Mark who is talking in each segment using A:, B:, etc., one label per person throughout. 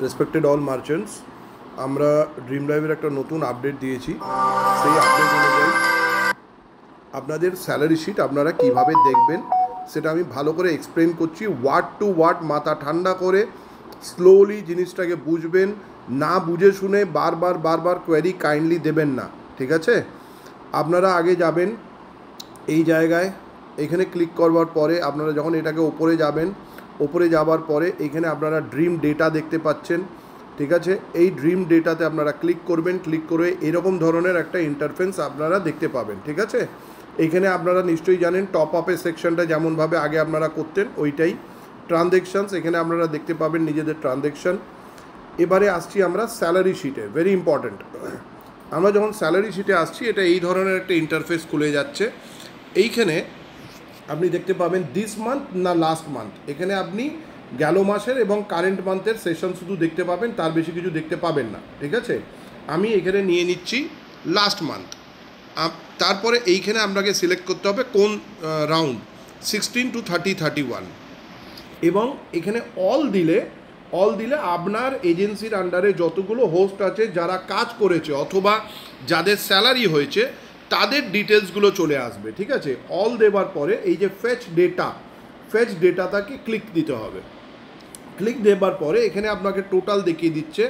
A: Respected all merchants, আমরা dream লাইভের একটা নতুন আপডেট দিয়েছি। সেই আপডেট অনুযায়ী আপনাদের স্যালারি শিট আপনারা কিভাবে দেখবেন সেটা আমি ভালো করে এক্সপ্লেন করছি, ওয়ার্ড টু ওয়ার্ড, মাথা ঠান্ডা করে স্লোলি জিনিসটাকে বুঝবেন। না বুঝে শুনে বারবার কোয়েরি কাইন্ডলি দেবেন না, ঠিক আছে? আপনারা আগে যাবেন এই জায়গায়, এখানে ক্লিক করবার পরে আপনারা যখন এটাকে ওপরে যাবেন, ওপরে যাবার পরে এখানে আপনারা ড্রিম ডেটা দেখতে পাচ্ছেন, ঠিক আছে? এই ড্রিম ডেটাতে আপনারা ক্লিক করবেন, ক্লিক করে এরকম ধরনের একটা ইন্টারফেস আপনারা দেখতে পাবেন, ঠিক আছে? এইখানে আপনারা নিশ্চয়ই জানেন টপ আপের সেকশনটা যেমনভাবে আগে আপনারা করতেন ওইটাই। ট্রানজ্যাকশানস, এখানে আপনারা দেখতে পাবেন নিজেদের ট্রানজ্যাকশান। এবারে আসছি আমরা স্যালারি শিটে, ভেরি ইম্পর্ট্যান্ট। আমরা যখন স্যালারি শিটে আসছি, এটা এই ধরনের একটা ইন্টারফেস খুলে যাচ্ছে। এইখানে আপনি দেখতে পাবেন দিস মান্থ না লাস্ট মান্থ, এখানে আপনি গেল মাসের এবং কারেন্ট মান্থের সেশন শুধু দেখতে পাবেন, তার বেশি কিছু দেখতে পাবেন না, ঠিক আছে? আমি এখানে নিয়ে নিচ্ছি লাস্ট মান্থ। তারপরে এইখানে আপনাকে সিলেক্ট করতে হবে কোন রাউন্ড, 16 to 31, এবং এখানে অল দিলে আপনার এজেন্সির আন্ডারে যতগুলো হোস্ট আছে যারা কাজ করেছে অথবা যাদের স্যালারি হয়েছে তাদের ডিটেলসগুলো চলে আসবে, ঠিক আছে? অল দেবার পরে এই যে ফেচ ডেটাটাকে ক্লিক দিতে হবে। ক্লিক দেবার পরে এখানে আপনাকে টোটাল দেখিয়ে দিচ্ছে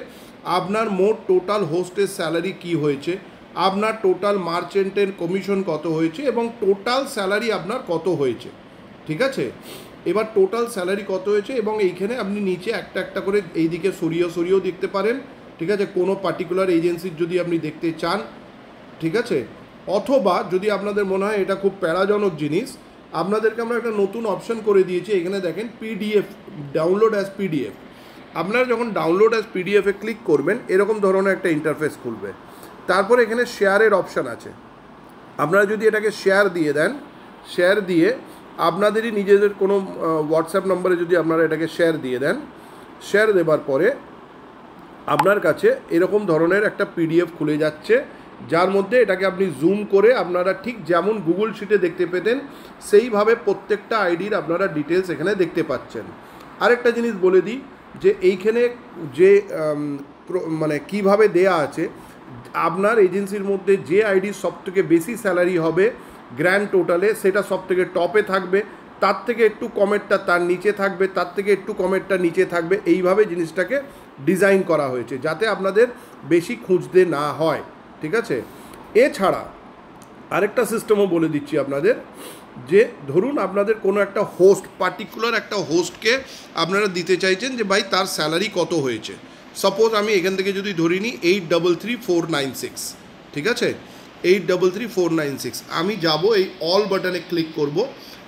A: আপনার মোট টোটাল হোস্টের স্যালারি কি হয়েছে, আপনার টোটাল মার্চেন্টের কমিশন কত হয়েছে এবং টোটাল স্যালারি আপনার কত হয়েছে, ঠিক আছে? এবার টোটাল স্যালারি কত হয়েছে এবং এইখানে আপনি নিচে একটা একটা করে এইদিকে সরিয়েও দেখতে পারেন, ঠিক আছে? কোনো পার্টিকুলার এজেন্সির যদি আপনি দেখতে চান, ঠিক আছে? অথবা যদি আপনাদের মনে হয় এটা খুব প্যারাজনক জিনিস, আপনাদেরকে আমরা একটা নতুন অপশন করে দিয়েছি। এখানে দেখেন পিডিএফ, ডাউনলোড অ্যাজ পিডিএফ। আপনারা যখন ডাউনলোড অ্যাজ পিডিএফে ক্লিক করবেন এরকম ধরনের একটা ইন্টারফেস খুলবে। তারপরে এখানে শেয়ারের অপশান আছে। আপনারা যদি এটাকে শেয়ার দিয়ে দেন, শেয়ার দিয়ে আপনাদেরই নিজেদের কোনো হোয়াটসঅ্যাপ নম্বরে যদি আপনারা এটাকে শেয়ার দিয়ে দেন, শেয়ার দেবার পরে আপনার কাছে এরকম ধরনের একটা পিডিএফ খুলে যাচ্ছে, যার মধ্যে এটাকে আপনি জুম করে আপনারা ঠিক যেমন গুগল শিটে দেখতে পেতেন সেইভাবে প্রত্যেকটা আইডির আপনারা ডিটেলস এখানে দেখতে পাচ্ছেন। আরেকটা জিনিস বলে দিই যে এইখানে যে মানে কিভাবে দেয়া আছে, আপনার এজেন্সির মধ্যে যে আইডির সবথেকে বেশি স্যালারি হবে গ্র্যান্ড টোটালে সেটা সবথেকে টপে থাকবে, তার থেকে একটু কমেরটা তার নিচে থাকবে, তার থেকে একটু কমেরটা নিচে থাকবে। এইভাবে জিনিসটাকে ডিজাইন করা হয়েছে যাতে আপনাদের বেশি খুঁজতে না হয়, ঠিক আছে? এছাড়া আরেকটা সিস্টেমও বলে দিচ্ছি আপনাদের, যে ধরুন আপনাদের কোনো একটা হোস্ট, পার্টিকুলার একটা হোস্টকে আপনারা দিতে চাইছেন যে ভাই তার স্যালারি কত হয়েছে। সাপোজ আমি এখান থেকে যদি ধরি নিই 833496, ঠিক আছে? 833496, আমি যাব এই অল বাটনে ক্লিক করব,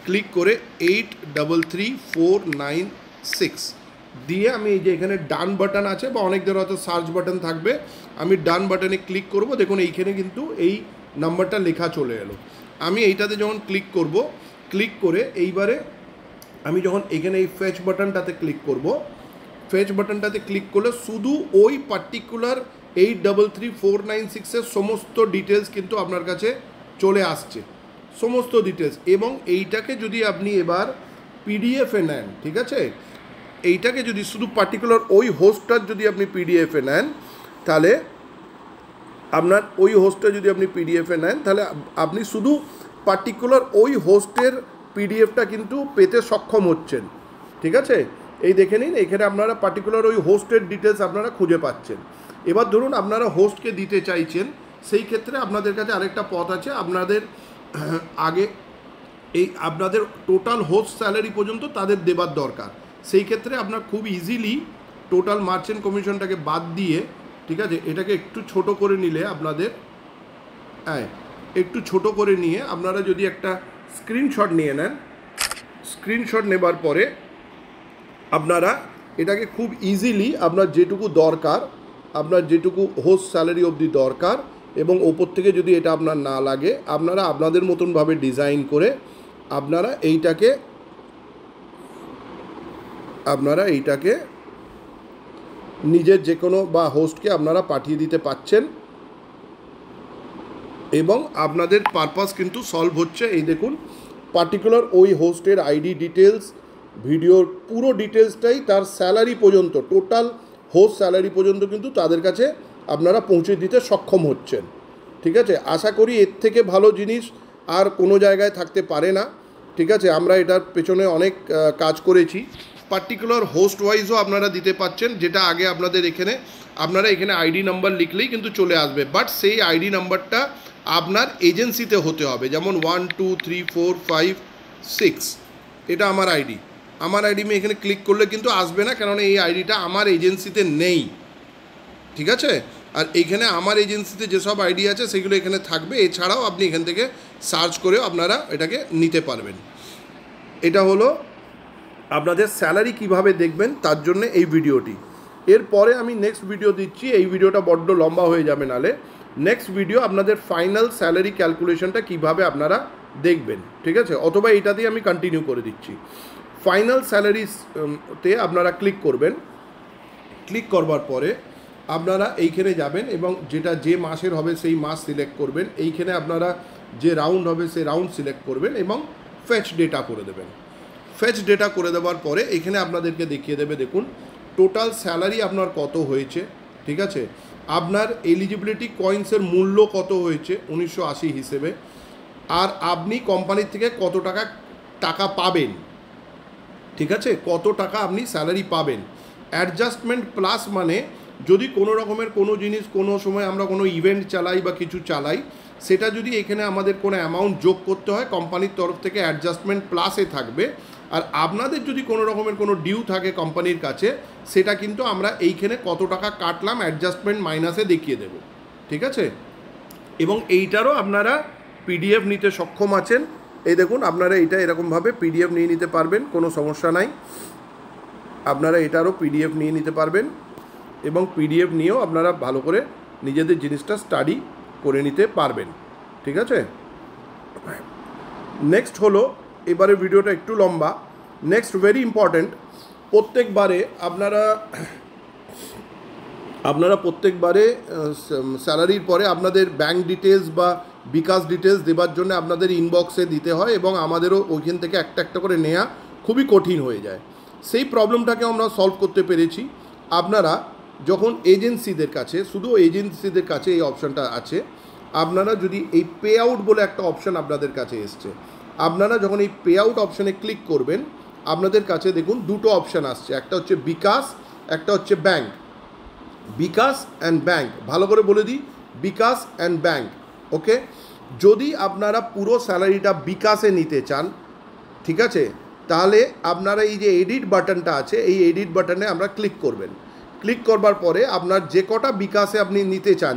A: ক্লিক করে 833496 দিয়ে আমি এই যে এখানে ডান বাটন আছে বা অনেকদের হয়তো সার্চ বাটন থাকবে, আমি ডান বাটনে ক্লিক করব। দেখুন এইখানে কিন্তু এই নাম্বারটা লেখা চলে এলো। আমি এইটাতে যখন ক্লিক করব, ক্লিক করে এইবারে আমি যখন এখানে এই ফেচ বাটনটাতে ক্লিক করব, ফেচ বাটনটাতে ক্লিক করলে শুধু ওই পার্টিকুলার 833496-এর সমস্ত ডিটেলস কিন্তু আপনার কাছে চলে আসছে, সমস্ত ডিটেলস। এবং এইটাকে যদি আপনি এবার পিডিএফে নেন, ঠিক আছে? এইটাকে যদি শুধু পার্টিকুলার ওই হোস্টটার যদি আপনি পিডিএফে নেন, তাহলে আপনার ওই হোস্টটা যদি আপনি পিডিএফে নেন তাহলে আপনি শুধু পার্টিকুলার ওই হোস্টের পিডিএফটা কিন্তু পেতে সক্ষম হচ্ছেন, ঠিক আছে? এই দেখে নিন, এখানে আপনারা পার্টিকুলার ওই হোস্টের ডিটেলস আপনারা খুঁজে পাচ্ছেন। এবার ধরুন আপনারা হোস্টকে দিতে চাইছেন, সেই ক্ষেত্রে আপনাদের কাছে আরেকটা পথ আছে। আপনাদের আগে এই আপনাদের টোটাল হোস্ট স্যালারি পর্যন্ত তাদের দেবার দরকার। সেই ক্ষেত্রে আপনার খুব ইজিলি টোটাল মার্চেন্ট কমিশনটাকে বাদ দিয়ে, ঠিক আছে, এটাকে একটু ছোট করে নিলে আপনাদের, হ্যাঁ, একটু ছোট করে নিয়ে আপনারা যদি একটা স্ক্রিনশট নিয়ে নেন, স্ক্রিনশট নেবার পরে আপনারা এটাকে খুব ইজিলি আপনার যেটুকু দরকার, আপনার যেটুকু হোস্ট স্যালারি অবধি দরকার এবং ওপর থেকে যদি এটা আপনার না লাগে, আপনারা আপনাদের মতনভাবে ডিজাইন করে আপনারা এইটাকে নিজের যে কোনো বা হোস্টকে আপনারা পাঠিয়ে দিতে পাচ্ছেন এবং আপনাদের পারপাস কিন্তু সলভ হচ্ছে। এই দেখুন পার্টিকুলার ওই হোস্টের আইডি ডিটেলস, ভিডিওর পুরো ডিটেলসটাই তার স্যালারি পর্যন্ত, টোটাল হোস্ট স্যালারি পর্যন্ত কিন্তু তাদের কাছে আপনারা পৌঁছে দিতে সক্ষম হচ্ছেন। ঠিক আছে, আশা করি এর থেকে ভালো জিনিস আর কোনো জায়গায় থাকতে পারে না। ঠিক আছে, আমরা এটার পেছনে অনেক কাজ করেছি। পার্টিকুলার হোস্ট ওয়াইজও আপনারা দিতে পাচ্ছেন, যেটা আগে আপনাদের আপনারা এখানে আইডি নাম্বার লিখলেই কিন্তু চলে আসবে, বাট সেই আইডি নাম্বারটা আপনার এজেন্সিতে হতে হবে। যেমন 1 2 3 4 5 6 এটা আমার আইডি। আমার আইডি আমি এখানে ক্লিক করলে কিন্তু আসবে না, কেননা এই আইডিটা আমার এজেন্সিতে নেই। ঠিক আছে, আর এইখানে আমার এজেন্সিতে যেসব আইডি আছে সেগুলো এখানে থাকবে। এছাড়াও আপনি এখান থেকে সার্চ করেও আপনারা এটাকে নিতে পারবেন। এটা হলো আপনাদের স্যালারি কিভাবে দেখবেন তার জন্য এই ভিডিওটি। এরপরে আমি নেক্সট ভিডিও দিচ্ছি, এই ভিডিওটা বড্ড লম্বা হয়ে যাবে নালে। নেক্সট ভিডিও আপনাদের ফাইনাল স্যালারি ক্যালকুলেশনটা কিভাবে আপনারা দেখবেন। ঠিক আছে, অথবা এটা দিয়ে আমি কন্টিনিউ করে দিচ্ছি। ফাইনাল স্যালারিতে আপনারা ক্লিক করবেন। ক্লিক করবার পরে আপনারা এইখানে যাবেন এবং যেটা যে মাসের হবে সেই মাস সিলেক্ট করবেন। এইখানে আপনারা যে রাউন্ড হবে সেই রাউন্ড সিলেক্ট করবেন এবং ফেচ ডেটা করে দেবেন। ফেচ ডেটা করে দেওয়ার পরে এখানে আপনাদেরকে দেখিয়ে দেবে, দেখুন টোটাল স্যালারি আপনার কত হয়েছে। ঠিক আছে, আপনার এলিজিবিলিটি কয়েন্সের মূল্য কত হয়েছে 1980 হিসেবে, আর আপনি কোম্পানির থেকে কত টাকা পাবেন। ঠিক আছে, কত টাকা আপনি স্যালারি পাবেন। অ্যাডজাস্টমেন্ট প্লাস মানে যদি কোনো রকমের কোনো জিনিস কোনো সময় আমরা কোনো ইভেন্ট চালাই বা কিছু চালাই, সেটা যদি এখানে আমাদের কোনো অ্যামাউন্ট যোগ করতে হয় কোম্পানির তরফ থেকে অ্যাডজাস্টমেন্ট প্লাসে থাকবে। আর আপনাদের যদি কোনো রকমের কোনো ডিউ থাকে কোম্পানির কাছে, সেটা কিন্তু আমরা এইখানে কত টাকা কাটলাম অ্যাডজাস্টমেন্ট মাইনাসে দেখিয়ে দেব। ঠিক আছে, এবং এইটারও আপনারা পিডিএফ নিতে সক্ষম আছেন। এই দেখুন, আপনারা এইটা এরকমভাবে পিডিএফ নিয়ে নিতে পারবেন, কোনো সমস্যা নাই। আপনারা এটারও পিডিএফ নিয়ে নিতে পারবেন এবং পিডিএফ নিয়েও আপনারা ভালো করে নিজেদের জিনিসটা স্টাডি করে নিতে পারবেন। ঠিক আছে, নেক্সট হলো, এবারে ভিডিওটা একটু লম্বা। নেক্সট ভেরি ইম্পর্ট্যান্ট, প্রত্যেকবারে আপনারা প্রত্যেকবারে স্যালারির পরে আপনাদের ব্যাঙ্ক ডিটেলস বা বিকাশ ডিটেলস দেবার জন্য আপনাদের ইনবক্সে দিতে হয় এবং আমাদেরও ওইখান থেকে একটা একটা করে নেওয়া খুবই কঠিন হয়ে যায়। সেই প্রবলেমটাকে আমরা সলভ করতে পেরেছি। আপনারা যখন এজেন্সিদের কাছে, শুধু এজেন্সিদের কাছে এই অপশানটা আছে, আপনারা যদি এই পে আউট বলে একটা অপশান আপনাদের কাছে এসছে, আপনারা যখন এই পে আউট অপশানে ক্লিক করবেন, আপনাদের কাছে দেখুন দুটো অপশান আসছে, একটা হচ্ছে বিকাশ, একটা হচ্ছে ব্যাঙ্ক। বিকাশ অ্যান্ড ব্যাঙ্ক, ভালো করে বলে দিই, বিকাশ অ্যান্ড ব্যাঙ্ক। ওকে, যদি আপনারা পুরো স্যালারিটা বিকাশে নিতে চান, ঠিক আছে, তাহলে আপনারা এই যে এডিট বাটনটা আছে, এই এডিট বাটনে আমরা ক্লিক করবেন। ক্লিক করবার পরে আপনার যে কটা বিকাশে আপনি নিতে চান,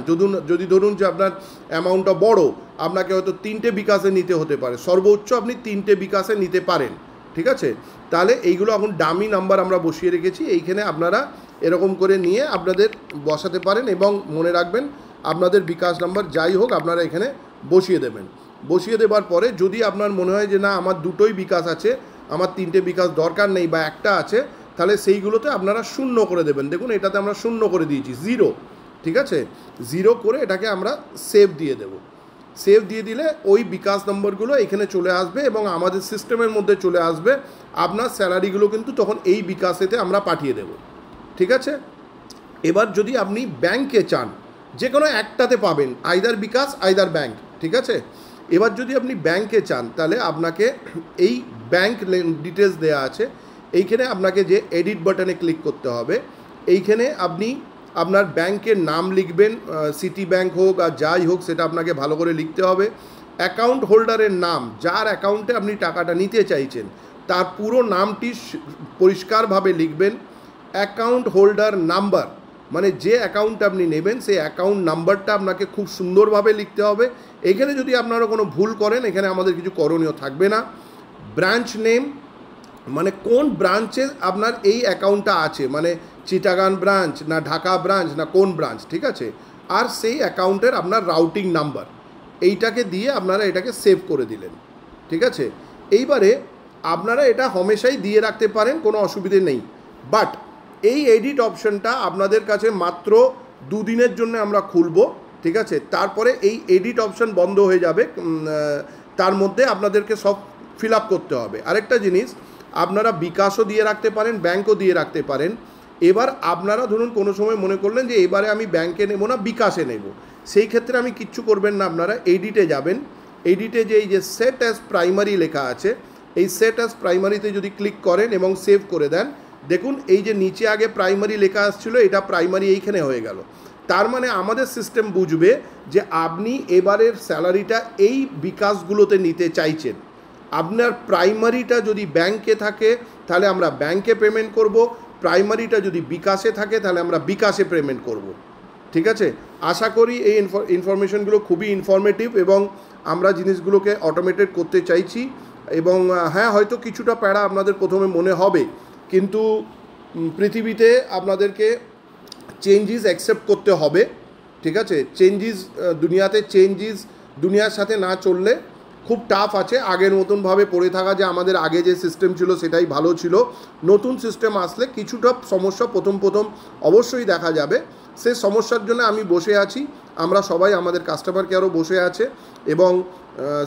A: যদি ধরুন যে আপনার অ্যামাউন্টটা বড়, আপনাকে হয়তো 3টে বিকাশে নিতে হতে পারে, সর্বোচ্চ আপনি 3টে বিকাশে নিতে পারেন। ঠিক আছে, তাহলে এইগুলো এখন ডামি নাম্বার আমরা বসিয়ে রেখেছি, এইখানে আপনারা এরকম করে নিয়ে আপনাদের বসাতে পারেন এবং মনে রাখবেন আপনাদের বিকাশ নাম্বার যাই হোক আপনারা এখানে বসিয়ে দেবেন। বসিয়ে দেবার পরে যদি আপনার মনে হয় যে না আমার দুটোই বিকাশ আছে, আমার 3টে বিকাশ দরকার নেই বা একটা আছে, তাহলে সেইগুলোতে আপনারা 0 করে দেবেন। দেখুন এটাতে আমরা 0 করে দিয়েছি, 0। ঠিক আছে, 0 করে এটাকে আমরা সেভ দিয়ে দেব। সেভ দিয়ে দিলে ওই বিকাশ নম্বরগুলো এখানে চলে আসবে এবং আমাদের সিস্টেমের মধ্যে চলে আসবে। আপনার স্যালারিগুলো কিন্তু তখন এই বিকাশেতে আমরা পাঠিয়ে দেব। ঠিক আছে, এবার যদি আপনি ব্যাংকে চান, যে কোনো একটাতে পাবেন, আইদার বিকাশ আইদার ব্যাংক। ঠিক আছে, এবার যদি আপনি ব্যাংকে চান, তাহলে আপনাকে এই ব্যাংক ডিটেলস দেওয়া আছে, এইখানে আপনাকে যে এডিট বাটনে ক্লিক করতে হবে। এইখানে আপনি আপনার ব্যাংকের নাম লিখবেন, সিটি ব্যাংক হোক আর যাই হোক সেটা আপনাকে ভালো করে লিখতে হবে। অ্যাকাউন্ট হোল্ডারের নাম, যার অ্যাকাউন্টে আপনি টাকাটা নিতে চাইছেন তার পুরো নামটি পরিষ্কারভাবে লিখবেন। অ্যাকাউন্ট হোল্ডার নাম্বার, মানে যে অ্যাকাউন্ট আপনি নেবেন সেই অ্যাকাউন্ট নাম্বারটা আপনাকে খুব সুন্দরভাবে লিখতে হবে। এখানে যদি আপনারা কোনো ভুল করেন, এখানে আমাদের কিছু করণীয় থাকবে না। ব্রাঞ্চ নেম, মানে কোন ব্রাঞ্চে আপনার এই অ্যাকাউন্টটা আছে, মানে চিটাগাং ব্রাঞ্চ না ঢাকা ব্রাঞ্চ না কোন ব্রাঞ্চ। ঠিক আছে, আর সেই অ্যাকাউন্টের আপনার রাউটিং নাম্বার, এইটাকে দিয়ে আপনারা এটাকে সেভ করে দিলেন। ঠিক আছে, এইবারে আপনারা এটা হামেশাই দিয়ে রাখতে পারেন, কোনো অসুবিধে নেই। বাট এই এডিট অপশানটা আপনাদের কাছে মাত্র 2 দিনের জন্য আমরা খুলব। ঠিক আছে, তারপরে এই এডিট অপশান বন্ধ হয়ে যাবে, তার মধ্যে আপনাদেরকে সব ফিল আপ করতে হবে। আরেকটা জিনিস, আপনারা বিকাশও দিয়ে রাখতে পারেন, ব্যাঙ্কও দিয়ে রাখতে পারেন। এবার আপনারা ধরুন কোনো সময় মনে করলেন যে এবারে আমি ব্যাংকে নেব না, বিকাশে নেব, সেই ক্ষেত্রে আমি কিচ্ছু করবেন না, আপনারা এডিটে যাবেন। এডিটে যে এই যে সেট অ্যাজ প্রাইমারি লেখা আছে, এই সেট অ্যাজ প্রাইমারিতে যদি ক্লিক করেন এবং সেভ করে দেন, দেখুন এই যে নিচে আগে প্রাইমারি লেখা আসছিল, এটা প্রাইমারি এইখানে হয়ে গেল। তার মানে আমাদের সিস্টেম বুঝবে যে আপনি এবারের স্যালারিটা এই বিকাশগুলোতে নিতে চাইছেন। আপনার প্রাইমারিটা যদি ব্যাংকে থাকে তাহলে আমরা ব্যাংকে পেমেন্ট করব, প্রাইমারিটা যদি বিকাশে থাকে তাহলে আমরা বিকাশে পেমেন্ট করব। ঠিক আছে, আশা করি এই ইনফরমেশনগুলো খুবই ইনফরমেটিভ এবং আমরা জিনিসগুলোকে অটোমেটেড করতে চাইছি। এবং হ্যাঁ, হয়তো কিছুটা প্যারা আপনাদের প্রথমে মনে হবে, কিন্তু পৃথিবীতে আপনাদেরকে চেঞ্জেস অ্যাকসেপ্ট করতে হবে। ঠিক আছে, দুনিয়াতে দুনিয়ার সাথে না চললে খুব টাফ আছে। আগের মতনভাবে পড়ে থাকা যে আমাদের আগে যে সিস্টেম ছিল সেটাই ভালো ছিল, নতুন সিস্টেম আসলে কিছুটা সমস্যা প্রথম অবশ্যই দেখা যাবে। সেই সমস্যার জন্য আমি বসে আছি, আমরা সবাই, আমাদের কাস্টমার কেয়ারও বসে আছে এবং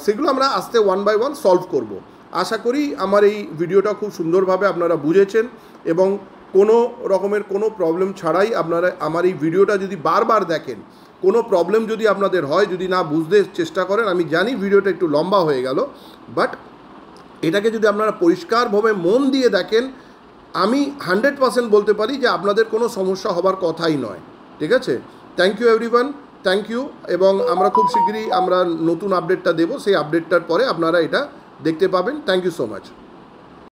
A: সেগুলো আমরা আস্তে ওয়ান বাই ওয়ান সলভ করব। আশা করি আমার এই ভিডিওটা খুব সুন্দরভাবে আপনারা বুঝেছেন এবং কোনো রকমের কোনো প্রবলেম ছাড়াই আপনারা আমার এই ভিডিওটা যদি বারবার দেখেন, কোনো প্রবলেম যদি আপনাদের হয়, যদি না বুঝতে চেষ্টা করেন, আমি জানি ভিডিওটা একটু লম্বা হয়ে গেল, বাট এটাকে যদি আপনারা পরিষ্কারভাবে মন দিয়ে দেখেন, আমি 100% বলতে পারি যে আপনাদের কোনো সমস্যা হবার কথাই নয়। ঠিক আছে, thank you everyone, thank you. এবং আমরা খুব শীঘ্রই আমরা নতুন আপডেটটা দেবো, সেই আপডেটটার পরে আপনারা এটা দেখতে পাবেন। Thank you so much.